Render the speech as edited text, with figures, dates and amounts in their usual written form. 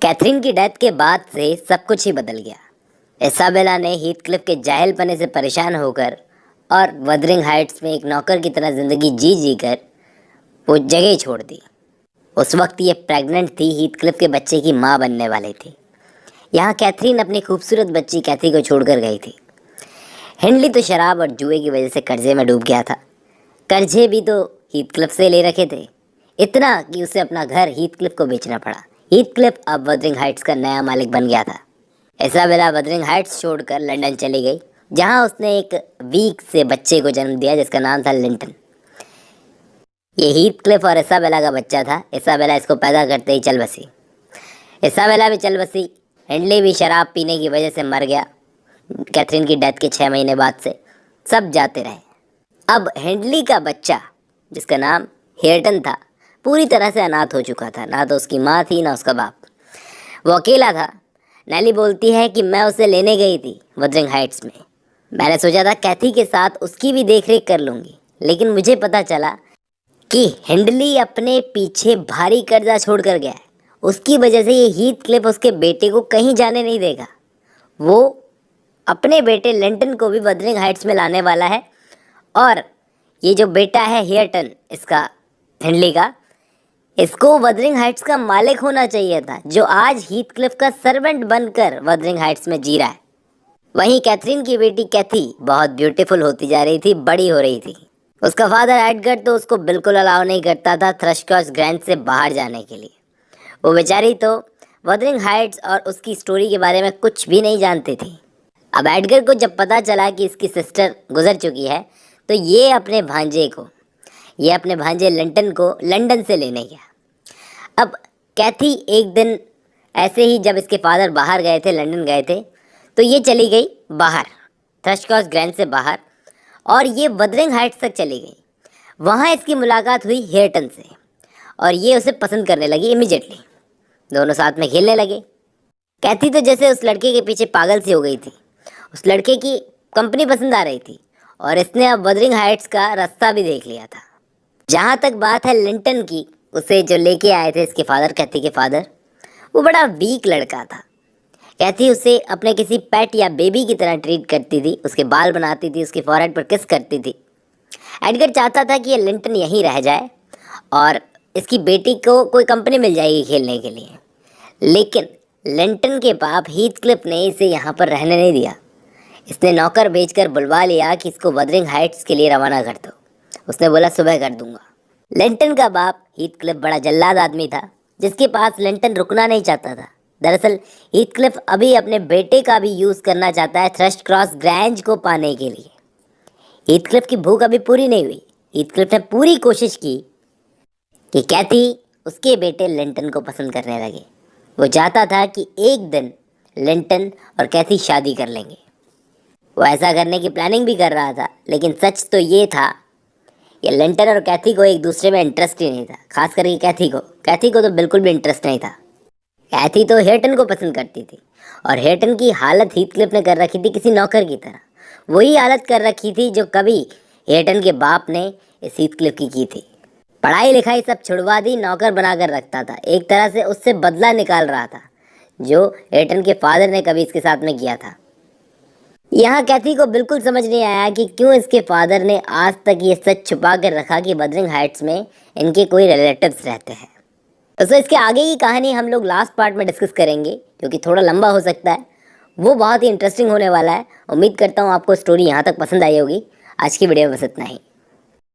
Catherine की death के बाद से सब कुछ ही बदल गया। इसाबेला ने हीथक्लिफ के जाहिलपने से परेशान होकर और वदरिंग हाइट्स में एक नौकर की तरह ज़िंदगी जी जी कर वो जगह ही छोड़ दी। उस वक्त ये प्रेग्नेंट थी, हीथक्लिफ के बच्चे की माँ बनने वाली थी। यहाँ कैथरीन अपनी खूबसूरत बच्ची कैथी को छोड़कर गई थी। हेनली तो शराब और जुए की वजह से कर्जे में डूब गया था। कर्जे भी तो हीथक्लिफ से ले रखे थे, इतना कि उसे अपना घर हीथक्लिफ को बेचना पड़ा। हीथक्लिफ अब वदरिंग हाइट्स का नया मालिक बन गया था। इसाबेला वदरिंग हाइट्स छोड़कर लंदन चली गई, जहां उसने एक वीक से बच्चे को जन्म दिया जिसका नाम था लिंटन। ये हीथक्लिफ और इसाबेला का बच्चा था। इसाबेला इसको पैदा करते ही चल बसी। इसाबेला भी चल बसी। हेनली भी शराब पीने की वजह से मर गया। कैथरीन की डेथ के 6 महीने बाद से सब जाते रहे। अब हेनली का बच्चा जिसका नाम हेयरटन था पूरी तरह से अनाथ हो चुका था। ना तो उसकी माँ थी ना उसका बाप, वो अकेला था। नेली बोलती है कि मैं उसे लेने गई थी वदरिंग हाइट्स में। मैंने सोचा था कैथी के साथ उसकी भी देखरेख कर लूँगी, लेकिन मुझे पता चला कि हेनली अपने पीछे भारी कर्जा छोड़ कर गया है। उसकी वजह से ये हीथक्लिफ उसके बेटे को कहीं जाने नहीं देगा। वो अपने बेटे लिंटन को भी वदरिंग हाइट्स में लाने वाला है, और ये जो बेटा है हेयरटन इसका, हेनली का, इसको वदरिंग हाइट्स का मालिक होना चाहिए था, जो आज हीथक्लिफ का सर्वेंट बनकर वदरिंग हाइट्स में जी रहा है। वहीं कैथरीन की बेटी कैथी बहुत ब्यूटीफुल होती जा रही थी, बड़ी हो रही थी। उसका फादर एडगर तो उसको बिल्कुल अलाउ नहीं करता था थ्रशक्रॉस ग्रैंड से बाहर जाने के लिए। वो बेचारी तो वदरिंग हाइट्स और उसकी स्टोरी के बारे में कुछ भी नहीं जानती थी। अब एडगर को जब पता चला कि इसकी सिस्टर गुजर चुकी है, तो ये अपने भांजे लिंटन को लंदन से लेने गया। अब कैथी एक दिन ऐसे ही, जब इसके फादर बाहर गए थे, लंदन गए थे, तो ये चली गई बाहर, थ्रशक्रॉस ग्रैंड से बाहर, और ये वदरिंग हाइट्स तक चली गई। वहाँ इसकी मुलाकात हुई हेयरटन से, और ये उसे पसंद करने लगी इमीडिएटली। दोनों साथ में खेलने लगे। कैथी तो जैसे उस लड़के के पीछे पागल सी हो गई थी। उस लड़के की कंपनी पसंद आ रही थी, और इसने अब वदरिंग हाइट्स का रास्ता भी देख लिया था। जहाँ तक बात है लिंटन की, उसे जो लेके आए थे इसके फादर, कैथी के फादर, वो बड़ा वीक लड़का था। कैथी उसे अपने किसी पेट या बेबी की तरह ट्रीट करती थी, उसके बाल बनाती थी, उसके फॉरहेड पर किस करती थी। एडगर चाहता था कि ये लिंटन यहीं रह जाए और इसकी बेटी को कोई कंपनी मिल जाएगी खेलने के लिए, लेकिन लिंटन के बाप हीथक्लिफ ने इसे यहाँ पर रहने नहीं दिया। इसने नौकर भेजकर बुलवा लिया कि इसको वदरिंग हाइट्स के लिए रवाना कर दो। उसने बोला सुबह कर दूंगा। लिंटन का बाप हीथक्लिफ बड़ा जल्लाद आदमी था, जिसके पास लिंटन रुकना नहीं चाहता था। दरअसल हीथक्लिफ अभी अपने बेटे का भी यूज़ करना चाहता है थ्रशक्रॉस ग्रैंज को पाने के लिए। हीथक्लिफ की भूख अभी पूरी नहीं हुई। हीथक्लिफ ने पूरी कोशिश की कि कैथी उसके बेटे लिंटन को पसंद करने लगे। वो चाहता था कि एक दिन लिंटन और कैथी शादी कर लेंगे। वो ऐसा करने की प्लानिंग भी कर रहा था, लेकिन सच तो ये था कि लिंटन और कैथी को एक दूसरे में इंटरेस्ट ही नहीं था। खास करके कैथी को तो बिल्कुल भी इंटरेस्ट नहीं था। कैथी तो हेयरटन को पसंद करती थी, और हेयरटन की हालत हीथक्लिफ ने कर रखी थी किसी नौकर की तरह। वही हालत कर रखी थी जो कभी हेयरटन के बाप ने इस हीथक्लिफ की थी। पढ़ाई लिखाई सब छुड़वा दी, नौकर बनाकर रखता था। एक तरह से उससे बदला निकाल रहा था जो हेयरटन के फादर ने कभी इसके साथ में किया था। यहाँ कैथी को बिल्कुल समझ नहीं आया कि क्यों इसके फादर ने आज तक ये सच छुपा कर रखा कि वदरिंग हाइट्स में इनके कोई रिलेटिव्स रहते हैं। तो इसके आगे की कहानी हम लोग लास्ट पार्ट में डिस्कस करेंगे, क्योंकि थोड़ा लंबा हो सकता है। वो बहुत ही इंटरेस्टिंग होने वाला है। उम्मीद करता हूँ आपको स्टोरी यहाँ तक पसंद आई होगी। आज की वीडियो में बस इतना ही।